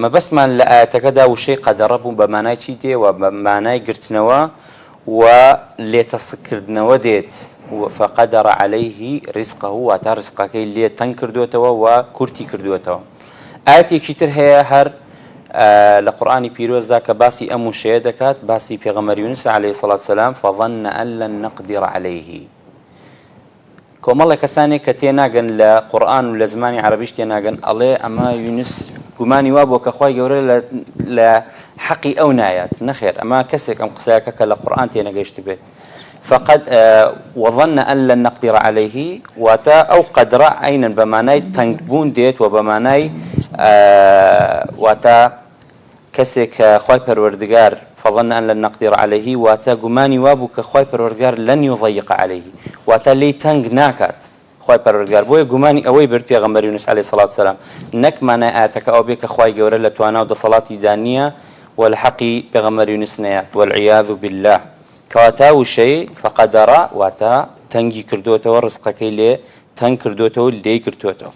مەبەستمان لە ئاەتەکەدا وشەی قەدەڕە بوو بە مانای چی دێ و بە مانای گرتنەوە و لێتەسکردنەوە دێت فقدر عليه رزقه واتا ڕزقەکەی لێ تەنگ کردوێتەوە و کورتی کردوێتەوە. ئاەتێکی تر هەیە هەر لە قورئانی پیرۆزدا کە باسی ئەم وشەیە دەکات باسی پێغەمبەر یونس عەلەیهی سەڵات وسەلام فظن أن لن نقدر عليه. کۆمەڵێک کەسانێک کە تێناگەن لە قورئان و لە زمانی عەرەبیش تێناگەن ئەڵێ ئەمە یونس گومانی وا بۆ کە خوای گەورە لە حەقی ئەو نایات. نەخێر ئەمە کەسێک ئەم قسەیەکە کە لە قورئان تێنەگەیشت بێت. فقد وظن أن لن نقدر عليه واتا أو قدر عينا بمعنى تنقبون ديت وبمعنى واتا كسك خوي پروردگار فظن أن لن نقدر عليه واتا قماني وابو كخوي پروردگار لن يضيق عليه واتا لي تنق ناكات خوي پروردگار بوي قماني أوي برد پیغمبر يونس عليه الصلاة والسلام نك معنى آتك أو بك خوي قورة لتوانا ودا صلاة دانية والحقي پیغمبر يونس نيات والعياذ بالله کەواتە وشەی فەقەدەڕە واتە تەنگی کردوێتەوە ڕزقەکەی لێ تەنگ کردوێتەوە لێی گرتوێتەوە.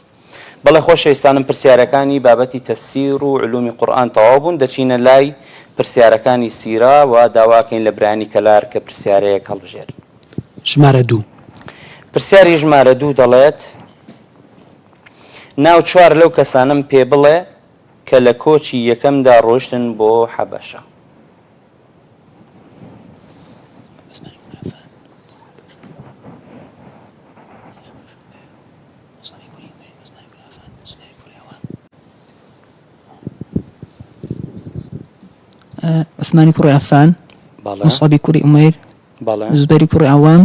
بەڵێ خۆشەویستانم پرسیارەکانی بابەتی تەفسیر و علومی قورئان تەواو بوون دەچینە لای پرسیارەکانی سیرە و داواکەین لە برانی کەلار کە پرسیارەیەک هەڵبژێر. ژمارە 2 پرسیاری ژمارە 2 دەڵێت ناو 4 لەو کەسانم پێ بڵێ کە لە کۆچی یەکەمدا ڕۆشتن بۆ حەبەشە. عثمانی کوڕی عەفان، مصعبی کوڕی ئومەیر، زوبەیری کوڕی عەوام،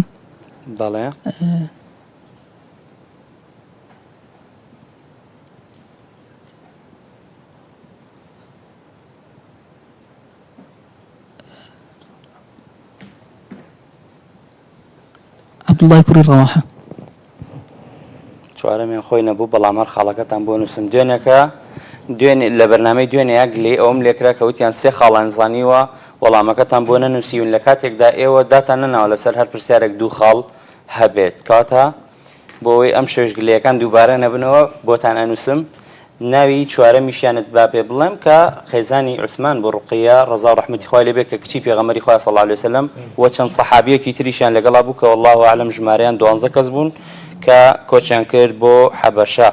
عەبدوڵڵای کوڕی ڕەواحە. چوارەمیان خۆی نەبوو بەڵام هەر خاڵەکەتان بۆ نووسم. دوێنێکە دوێنێ لە بەرنامەی دوێنێیەک لێ ئەوم لێکرا کە وتیان 3 خاڵان زانیوە وەڵامەکەتان بۆ نەنووسیون لە کاتێکدا ئێوە داتان نەناوە لەسەر هەر پرسیارێک 2 خاڵ هەبێت کاتە بۆ ئەوەی ئەم شێژگلەکان دووبارە نەبنەوە بۆتان ئەنووسم. ناوی چوارەمیشیانت با پێ بڵێم کە خێزانی عوثمان بۆ ڕوقیە ڕەزا و ڕەحمەتی خوای لێبێت کە کچی پێغەمبەری خوا صلی الله علیه وسلم و چەند سەحابیەکی تریشیان لەگەڵا بوو کە والله ئەعلەم ژمارەیان 12 کەس بوون کە کۆچیان کرد بۆ حەبەشە.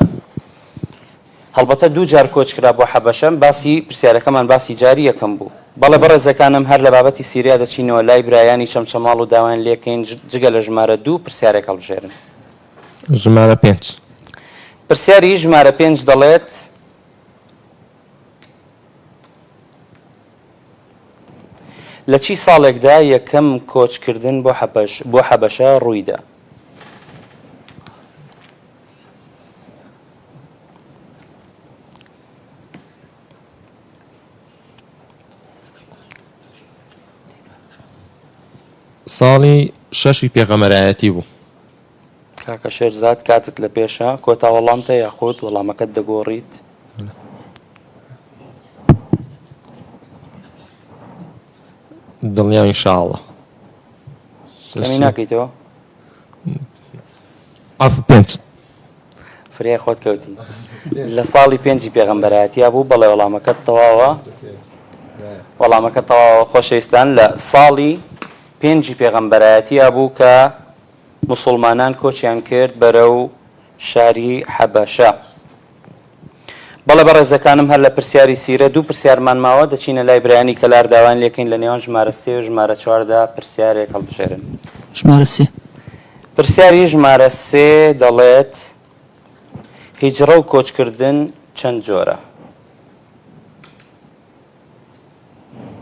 هەڵبەتە 2 جار کۆچ کرا بۆ حەبەشە. باسی پرسیارەکەمان باسی جاری یەکەم بوو. بەڵێ بەڕێزەکانم هەر لە بابەتی سیریا دەچینەوە لای برایانی چەمچەماڵ و داوایان لێکەین جگە لە ژمارە 2 پرسیارێک هەڵبژێرن. ژمارە 5 پرسیاری ژمارە 5 دەڵێت لە چی ساڵێکدا یەکەم کۆچکردن بۆ حەبەشە ڕوویدا؟ ساڵی 6 پێغەمبەرایەتی بوو. کاکە شێرزاد کاتت لە پێشە کۆتا وەڵامتە یاخود وەڵامەکەت دەگۆڕیت؟ دڵنیا ئینشاءڵڵا. کەمی ناکەیتەوە عفو پێنج فریای خۆت کەوتی لە ساڵی پێنجی پێغەمبەرایەتیا بوو بەڵێ وەڵامەکەت تەواوە وەڵامەکە تەواوە خۆشەویستان لە ساڵی پێنجی پێغەمبەرایەتیا بوو کە موسڵمانان کۆچیان کرد بەرەو شاری حەبەشە بەڵێ بەڕێزەکانم هەر لە پرسیاری سیرە دوو پرسیارمان ماوە دەچینە لای برایانی کە لار داوان لێکەین لە نێوان ژمارە 3 و ژمارە 4دا پرسیارێک هەڵبژێرن ژمارە 3 پرسیاری ژمارە 3 دەڵێت هیجرە و کۆچکردن چەند جۆرە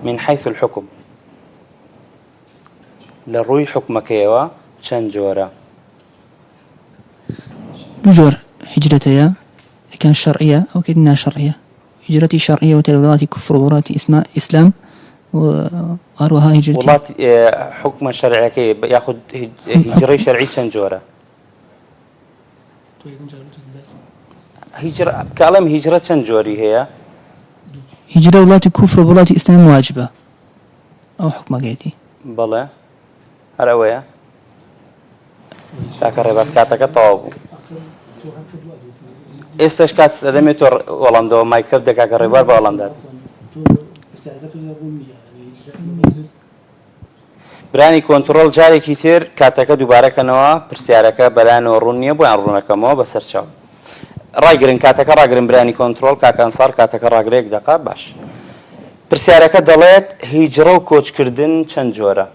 من حيث الحكم لە ڕووی حکومەکەیەوە چەند جۆرە دوو جۆر هیجرەت هەیە كان شرعية أو كدنا شرعية هجرتي شرعية وتلولاتي كفر وولاتي اسماء إسلام وأروها هجرتي ولات حكم شرعي كي ياخذ هجري شرعي شنجورة هجرة كلام هجرة شنجوري هي هجرة ولاتي كفر وولاتي إسلام واجبة أو حكم قيدي بلى هلا ويا شاكر بس كاتك طوب ئێستش کات دەمێت تۆ وەڵامدەوە مایکرد دەکاکە ڕێبوار بە وەڵامدات برانی کۆنتڕۆڵ جارێکی تر کاتەکە دووبارەکەنەوە پرسیارەکە بەلایەنەوە ڕوون نییە بۆیان ڕوونەکەمەوە بەسەر چاو ڕایگرن کاتەکە ڕاگرن برانی کۆنتڕۆڵ کاکەنسار کاتەکە ڕاگرەیەک دەقا باش پرسیارەکە دەڵێت هیجرە و کۆچکردن چەند جۆرە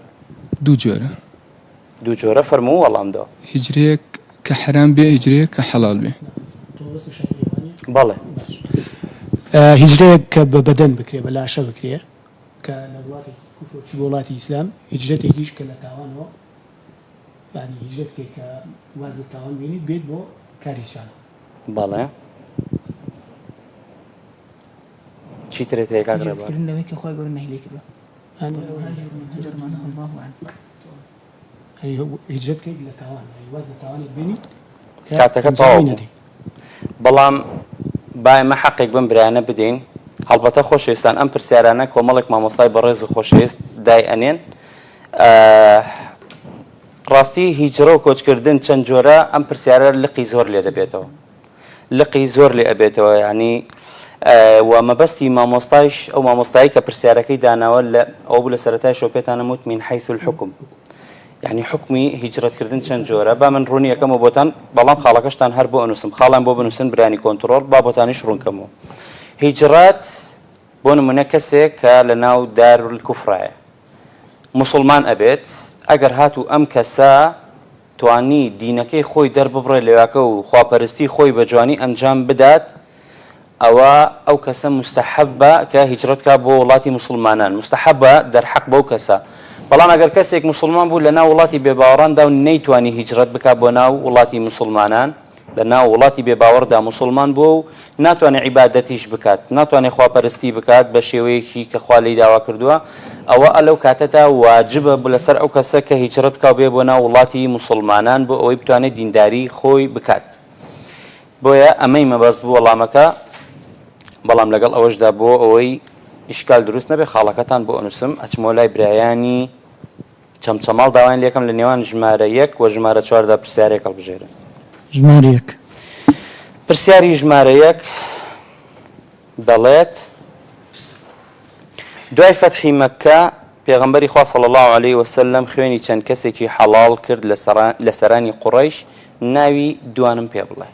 دوو جۆرە فەرموو وەڵامدەوە هیجرەیەک کە حرام بێ هیجرەیەک کە حەڵال بێ بەڵێ هیجرەیەک کە بە بەدەن بکرێ بە لاشە بکرێ کە لە وڵاتی کوفر وڵاتی ئیسلام هیجرەتێکیش کە لە تاوانەوە یعنی هیجرەتێک کە واز لە تاوان بینیت بێت بۆ کاریشان بەڵێ چیترێت هەیە کاک ڕێبوار لەوەی کە خۆی گەورە نەهیلی کردووە هەجرمانە الله عنه هیجرەتێک لە تاوان واز لە تاوانێک بینیت کاتەکە تەواو بەڵام بایمە حەقێک بم برایانە بدەین هەڵبەتە خۆشەویستان ئەم پرسیارانە کۆمەڵێک مامۆستای بەڕێز و خۆشەویست دای ئەنێن ڕاستی هیجرە و کۆچکردن چەند جۆرە ئەم پرسیارە لقی زۆر لێ دەبێتەوە لقی زۆر لێ ئەبێتەوە یعنی و مەبەستی مامۆستایش ئەو مامۆستایی کە پرسیارەکەی داناوە ئەو بوو لە سەرەتای شۆپێتانە وت من حيث الحكم يعني حکمی هیجرەتکردن چەند جۆرە با من ڕوونی یەکەمە بۆتان بەڵام خاڵەکەشتان هەر بۆ ئەنووسم خاڵیان بۆ بنووسن برانی کۆنتڕۆڵ با بۆتانیش ڕوونکەمەوە هیجرەت بۆ نمونە کەسێک کە لە ناو دارالکوفرایە موسڵمان ئەبێت ئەگەر هاتوو ئەم کەسە توانی دینەکەی خۆی دەرببڕێ لێواکە و خواپەرستی خۆی بە جوانی ئەنجام بدات ئەوە ئەو کەسە مستحەبە کە هیجرەتکە بۆ وڵاتی موسڵمانان مستحەبە دەرحەق بەو کەسە بەڵام ئەگەر کەسێک موسڵمان بوو لە ناو وڵاتی بێباوەڕاندا و نەیتوانی هیجرەت بکات بۆ ناو وڵاتی موسڵمانان لە ناو وڵاتی بێباوەڕدا موسڵمان بوو و ناتوانێت عیبادەتیش بکات ناتوانێت خواپەرستی بکات بە شێوەیەکی کە خوا لێی داوا کردووە ئەوە ئەلەو کاتەدا واجبە لەسەر ئەو کەسە کە هیجرەت کا بێ بۆ ناو وڵاتی موسڵمانان بۆ ئەوەی بتوانێت دینداری خۆی بکات بۆیە ئەمەی مەبەست بوو وەڵامەکە بەڵام لەگەڵ ئەوەشدا بۆ ئەوەی ئیشکال دروست نەبێ خاڵەکەتان بۆ ئەنووسم ئەچمۆ لای برایانی چەمچەماڵ داوایان لێکم لە نێوان ژمارە 1 و ژمارە 4دا پرسیارێک هەڵبژێرن ژمارە 1 پرسیاری ژمارە 1 دەڵێت دوای فەتحی مەککە پێغەمبەری خوا صلی الله علیه وسلم خوێنی چەند کەسێکی حەڵاڵ کرد لە سەرانی قوڕەیش ناوی دوانم پێ بڵێ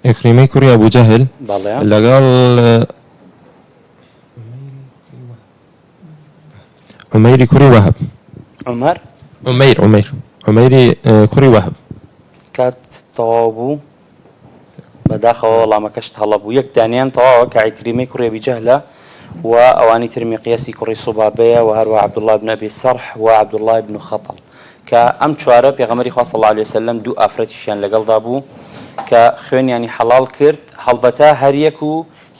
إكريمي كوري أبو جهل لقال عميري كوري وهب عميري كوري وهب كات طوابو بداخل والله ما كشت هلبو يك دانيان طواب كعكريمي كوري أبي جهلة وأواني ترمي قياسي كوري صبابية وهروا عبد الله بن أبي السرح وعبد الله بن خطل كأم شوارب يا غمري صلى الله عليه وسلم دو أفرتشان لقال دابو کە خوێنیانی حەڵاڵ کرد هەڵبەتە هەر یەک و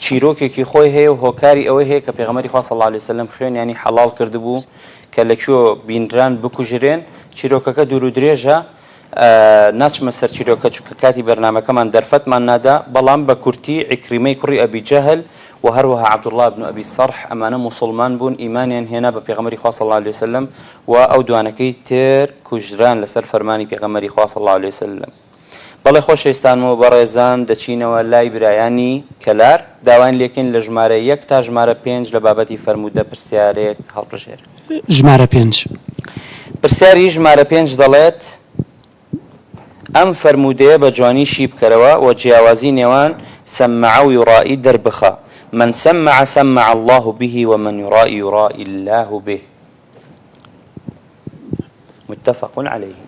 چیرۆکێکی خۆی هەیە و هۆکاری ئەوەی هەیە کە پێغەمبەری خوا صلی الله علیه وسلم خوێنیانی حەڵال کردبوو کە لەکوێ بینران بکوژرێن. چیرۆکەکە دوور و درێژە، ناچمە سەر چیرۆکە چونکە کاتی بەرنامەکەمان دەرفەتمان نادا، بەڵام بە کورتی عیکریمەی کوڕی ئەبی جەهل و هەروەها عەبدوڵڵاه بن ئەبی سەرح ئەمانە موسڵمان بوون، ئیمانیان هێنا بە پێغەمبەری خوا صلی الله علیه وسلم و ئەو دوانەکەی تر کوژران لەسەر فەرمانی پێغەمبەری خوا صلی الله علیه وسلم. بەڵێ خۆشەویستانم و بەڕێزان دەچینەوە لای برایانی کەلار، داوان لێکن لە ژمارە 1 تا ژمارە 5 لە بابەتی فەرموودە پرسیارێک هەڵبژێر. ژمارە 5 پرسیاری ژمارە 5 دەڵێت ئەم فەرموودەیە بە جوانیشی بکەرەوە و جیاوازی نێوان سەمەع و یوڕائی دەربخە. من سمع سمع الله به ومن يرائي يرائي الله به. متفق عليه.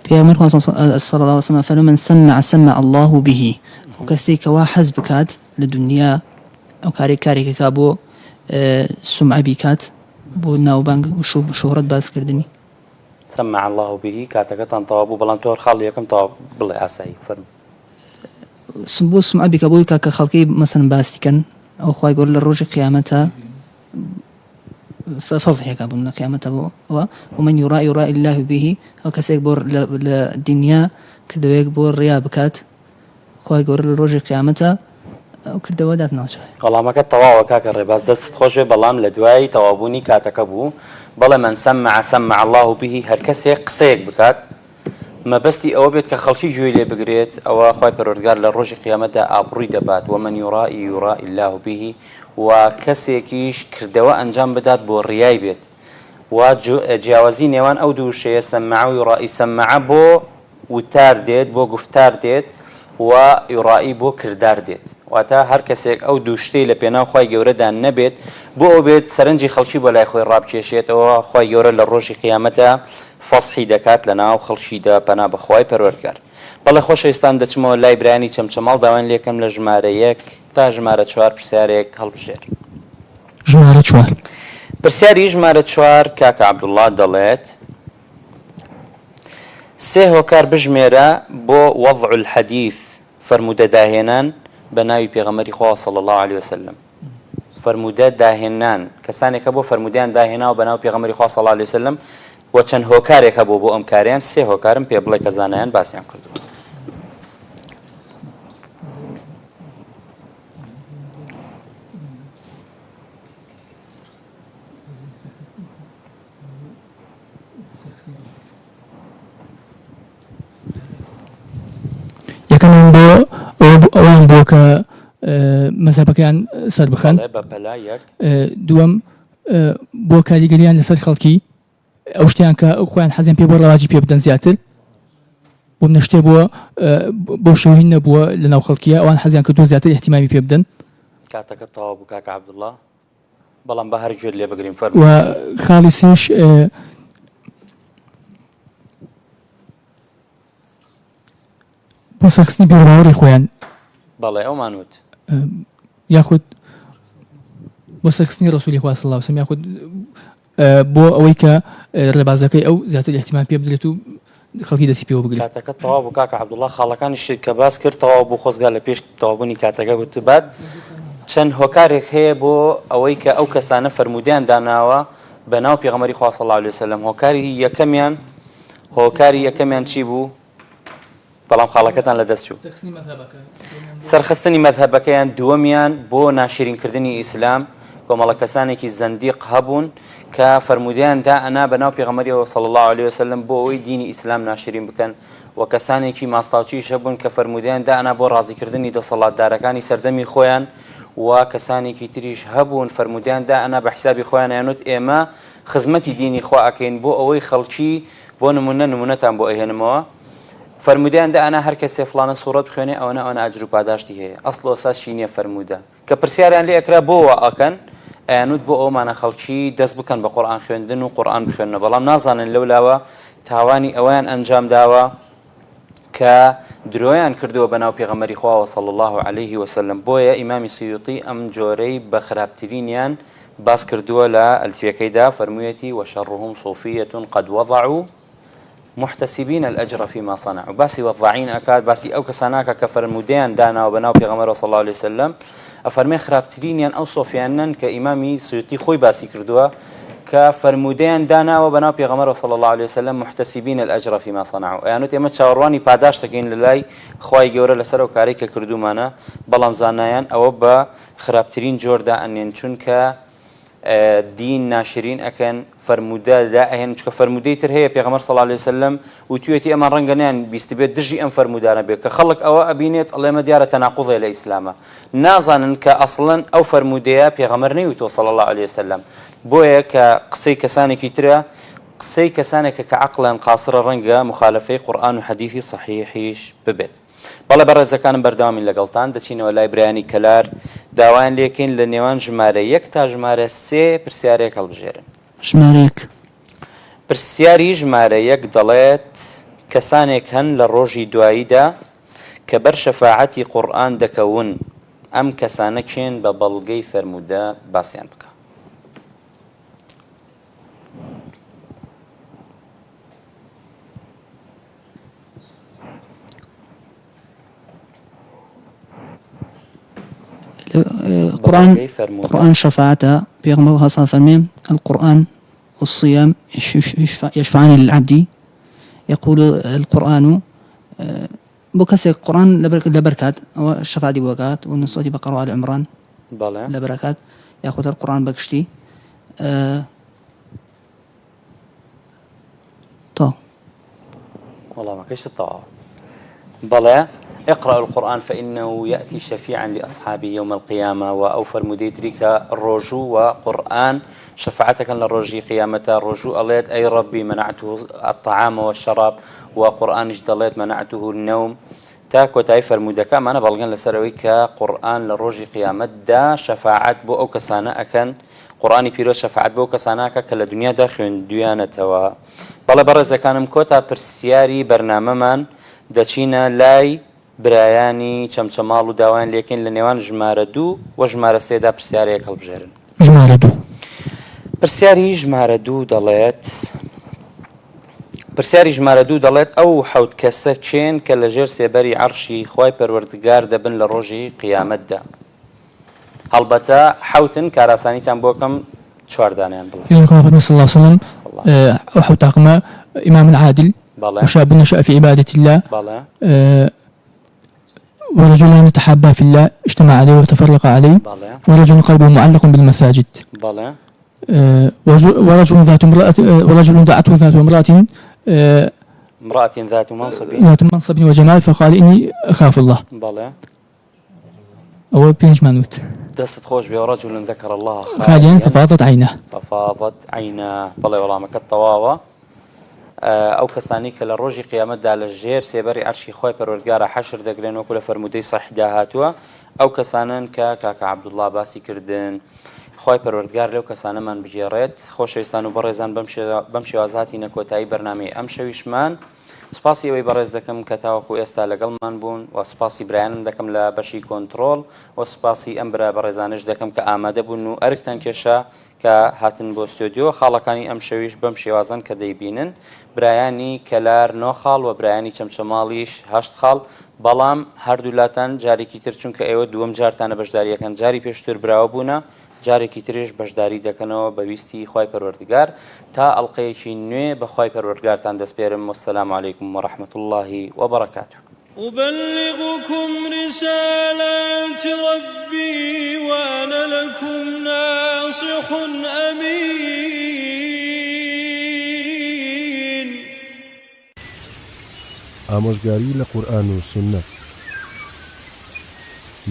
پێغەمبەر صلی الله علیه وسلم فەرمووی من سمع الله به، ئەو کەسێک کەوا حەز بکات لە دنیا ئەو کارێکە بۆ سمعە بیکات بۆ ناوبانگ و شۆهرەت بازکردنی. سمع الله به کاتەکەتان تەواو بوو، بەڵام تۆ خاڵ یەکەم تەواو بڵێ ئاسایی فەرموو. بۆ سمعە بیکە بۆی کە خەڵکی مەسەن باسیکەن ئەو خوای گەورە لە ڕۆژی قیامەتە فەزحێکە بوون لە قیامەتەوە. ومن يرائي يرائي الله به، ئەو کەسێک بۆ لە دنیا کردەوەیەک بۆ ڕیا بکات خوای گەورە لە ڕۆژی قیامەتە ئەو کردەوە دات ناوچێت. وەڵامەکە تەواوە کاکە ڕێباز، دەست خۆش بێ، بەڵام لە دوای تەوابوونی کاتەکە بوو. بەڵێ من سمع سمع الله به، هەر کەسێک قسەیەک بکات مەبەستی ئەوە بێت کە خەڵکی گوێی لێ بگرێت، ئەوە خوای پەروەردگار لە ڕۆژی قیامەتدا ئابڕووی دەبات. ومن يرائي يرائي الله به، و کەسێکیش کردەوە ئەنجام بدات بۆ ڕیای بێت. و جیاوازی نێوان ئەو دوو شەیە سەمع و یوڕائی، سەمع بۆ وتار دێت بۆ گفتار دێت و یوڕائی بۆ کردار دێت. واتە هەر کەسێک ئەو دوو شتەی لە پێناو خوای گەورەدا نەبێت بۆ ئەو بێت سەرنجی خەڵکی بۆ لای خۆی ڕابکێشێتەوە، خوای گەورە لە ڕۆژی قیامەتە فەسحی دەکات لە ناو خەڵکیدا پەنا بە خوای پەروەردگار. بەڵێ خۆشەویستان دەچمەوە لای برایانی چەمچەماڵ، داوان لێکم لە ژمارە 1 تا ژمارە 4 پرسیارێک هەڵبژێر. ژمارە 4 پرسیاری ژمارە 4 کاکە عەبدوڵڵاه دەڵێت سێ هۆکار بژمێرە بۆ وەضع الحەدیث فەرموودە داهێنان بە ناوی پێغەمبەری خوا صلی الله علیه وسلم. فەرموودە داهێنان، کەسانێکە بۆ فەرمودیان داهێناوە بە ناو پێغەمبەری خوا صلی الله علیه وسلم و چەند هۆکارێک هەبوو بۆ ئەم کاریان. سێ هۆکارم پێ بڵێ کە زانایان باسییان کردووە. یەکەمیان بۆ ئەوان بۆ کە مەزهەبەکەیان سەر بخەن، دووەم بۆ کاریگەریان لەسەر خەڵکی ئەو شتیان کە خۆیان حەزیان پێ بۆ ڕەواجی پێ بدەن زیاتر، بۆ منە شتێ بۆ شێوهین نەبووە لە ناو خەڵکیە، ئەوان حەزیان کردووە زیاتر احتیمامی پێ بدەن. کاتەکە تەواو بوو کاکە عەبدوڵڵاه، بەڵام بە هەر گوێت لێ بگرین فەرموو. و خاڵی سێش بۆ سەرخستنی بێڕاوەڕی خۆیان، بەڵێ ئەومان وت، یاخود بۆ سەرخستنی ڕەسوولی خوا صلی الله علیه وسلم، یاخود بۆ ئەوەی کە ڕێبازەکەی ئەو زیاتر احتیمام پێ بدرێت و خەڵکی دەستی پێوە بگرێت. کاتەکە تەواو بوو کاکە عەبدوڵڵاه، خاڵەکانی شت کە باس کرد تەواو بوو، خۆزگا لە پێش تەوابوونی کاتەکە گوت. بعد چەند هۆکارێک هەیە بۆ ئەوەی کە ئەو کەسانە فەرمودیان داناوە بە ناو پێغەمبەری خوا صلی الله علیه وسلم. هۆکاری یەکەمیان چی بوو؟ بەڵام خاڵەکەتان لە دەست چوو. سەرخستنی مەذهەبەکەیان. دووەمیان بۆ ناشرینکردنی ئیسلام، کۆمەڵە کەسانێکی زەندیق هەبوون کە فەرمودیان دائەنا بە ناو پێغەمبەریەوە صلی الله علیه وسلم بۆ ئەوەی دینی ئیسلام ناشرین بکەن، و کەسانێکی ماستاوچیش هەبوون کە فەرمودیان دائەنا بۆ ڕازیکردنی دەسەڵاتدارەکانی سەردەمی خۆیان، و کەسانێکی تریش هەبوون فەرمودیان دائەنا بە حیسابی خۆیان یانوت ئێمە خزمەتی دینی خوا ئەکەین بۆ ئەوەی خەڵکی بۆ نمونەتان بۆ ئەهێنمەوە. فەرمودیان دائەنا هەر کەسێ فڵانە سوورەت بخوێنێ ئەوە ئەجر و پاداشتی هەیە. ئەسڵ و ئەساسی نییە فەرموودە، کە پرسیاریان لێ ئەکرا بۆوە ئەکەن، ئەیانوت بۆ ئەومانە خەڵکی دەست بکەن بە قورئان خوێندن و قورئان بخوێننە، بەڵام نازانن لەولاوە تاوانی ئەویان ئەنجام داوە کە درۆیان کردووە بە ناو پێغەمبەری خوا صلی الله علیه وسلم. بۆیە ئیمامی سیوطی ئەم جۆرەی بە خراپترینیان باس کردووە لە ئەلفیەکەیدا فەرموویەتی وشرهم صوفية قد وضعوا محتسبين الأجر فيما صنعوا باسی وضعین ئەکات باسی ئەو کەساناکە کە فەرمودەیان داناوە بەناو پێغەمبەر صلی الله عليه وسلم ئەفەرمێ خراپترینیان ئەو سۆفیانن کە ئیمامی سووتی خۆی باسی کردووە کە فەرمودەیان داناوە بەناو پێغەمبەر صلی الله عليه وسلم محتسبين الأجر فيما صنعوا ئەیانوت ئێمە چاوەڕوانی پاداش دەکەین لە لای خوای گەورە لەسەر ئەو کارێک کە کردومانە بەڵام زانایان ئەوە بە خراپترین جۆردا ئەنێن چونکە دین ناشرین ئەکەن فەرمودە دا ئەهێن چکە فەرمودەی تر هەیە پێغەمبەر صلی الله عليه وسلم وتوێتی ئەمان ڕەنگە نیان بیست بێت دژی ئەم فەرمودانە بێت کە خەڵک ئەوە ئەبینێت ئەڵێ ئەمە دیارە تەناقوضێ لە ئیسلامە نازانن کە ئەسڵەن ئەو فەرمودەیە پێغەمبەر نەیوتوە صلی الله عليه وسلم بۆیە کە قسەی کەسانێکی ترە قسەی کەسانێکە کە عەقڵیان قاسرە ڕەنگە مخالفەی قورئان و حەدیثی صحیحیش ببێت بەڵێ بەڕێزەکانم بەردەوامی لەگەڵتان دەچینەوە لای برایانی کەلار داوایان لێکەین لە نێوان ژمارە 1 تا ژمارە 3 پرسیارێک هەڵبژێرن ژمارەیەک پرسیاری ژمارە 1 دەڵێت کەسانێک هەن لە ڕۆژی دواییدا کە بەر شەفاعەتی قورئان دەکەون ئەم کەسانە کێن بە بەڵگەی فەرمودە باسییان بکە قرآن شفاعته بيغمر حسن فرمين القرآن والصيام يشفعان للعبد يقول القرآن بكسر القرآن لبركات والشفاعة دي بوقات والنصوص بقرة آل عمران لبركات يأخذ القرآن بكشتي والله ما كيش الطواب بلا اقرأ القرآن فإنه يأتي شفيعا لأصحابه يوم القيامة وأوفر مديترك الرجو وقرآن شفاعتك للرجي قيامة الرجو أليت أي ربي منعته الطعام والشراب وقرآن اجدليت منعته النوم تاكو تايفر مدكا ما أنا بلغن لسروي كقرآن للرجي قيامة دا شفاعت بو أو كسانا أكن قرآني بيروز شفاعت بو كسانا كلا دنيا داخل ديانة بلا برزة كان مكوتا برسياري برنامج من دچينا لاي برایانی چەمچەماڵ و داوایان لێکن لە نێوان ژمارە 2 و ژمارە 3 دا پرسیارێک هەڵبژێرن پرسیاری ژمارە 2 دەڵێت ئەو حەوت کەسە کێن کە لەژێر سێبەری عەرشی خوای پەروەردگار دەبن لە ڕۆژی قیامەتدا هەڵبەتە حەوتن کاراسانیتان بۆ کەم چواردانیان بڵێ صلى الله عليه وسلم أو حوت عقمة إمام العادل وشاب نشأ في عبادة الله ورجلان تحابا في الله اجتمع عليه وتفرق عليه ورجل قلبه معلق بالمساجد ورجل دعته ذات امرأة ذات منصب وجمال فقال إني أخاف الله أو بينج مانوت دست خوش بي ورجل ذكر الله خاليا ففاضت عيناه بلا والله ما كالطواوة ئەو کەسانی کە لە ڕۆژی قیامەتدا لە ژێر سێبەری عەرشی خۆی پەروەردگارە حەشر دەگرێن وەکو لە فەرمودەی سەحیحدا هاتووە ئەو کەسانن کە کاکە عەبدوڵڵا باسی کردن خۆی پەروەردگار لەو کەسانەمان بگێڕێت خۆشەویستان و بەڕێزان بەم شێوازە هاتینە کۆتایی بەرنامەی ئەم شەویشمان سپاسی ئەوەی بەڕێز دەکەم کە تاوەکو ئێستا لەگەڵمان بوون و سپاسی برایانم دەکەم لە بەشی کۆنتڕۆڵ و سپاسی ئەم برا بەڕێزانش دەکەم کە ئامادە بوون و ئەرکتان کێشە کە هاتن بۆ ستۆدیۆ خاڵەکانی ئەم شەویش بەم شێوازن کە دەیبینن برایانی کەلار 9 خاڵ و برایانی چەمچەماڵیش 8 خاڵ بەڵام هەردوولاتان جارێکی تر چونکە ئێوە دووەم جارتانە بەشداریەکەن جاری پێشتر براوە بوونە جارێکی ترێش بەشداری دەکەنەوە بەویستی خوای پەروەردگار تا ئەڵقەیەکی نوێ بە خوای پەروەردگارتان دەسپێرم وەسەلام عەلەیکم وەڕەحمەت الله وبەڕەکاتوه أبلغكم رسالات ربي وأنا لكم ناصح أمين ئامۆژگاری لە قورئان و سنەت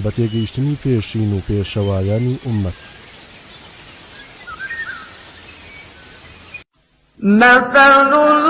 بە تێگەیشتنی پێشین و پێشەوایانی ئوممەت مثل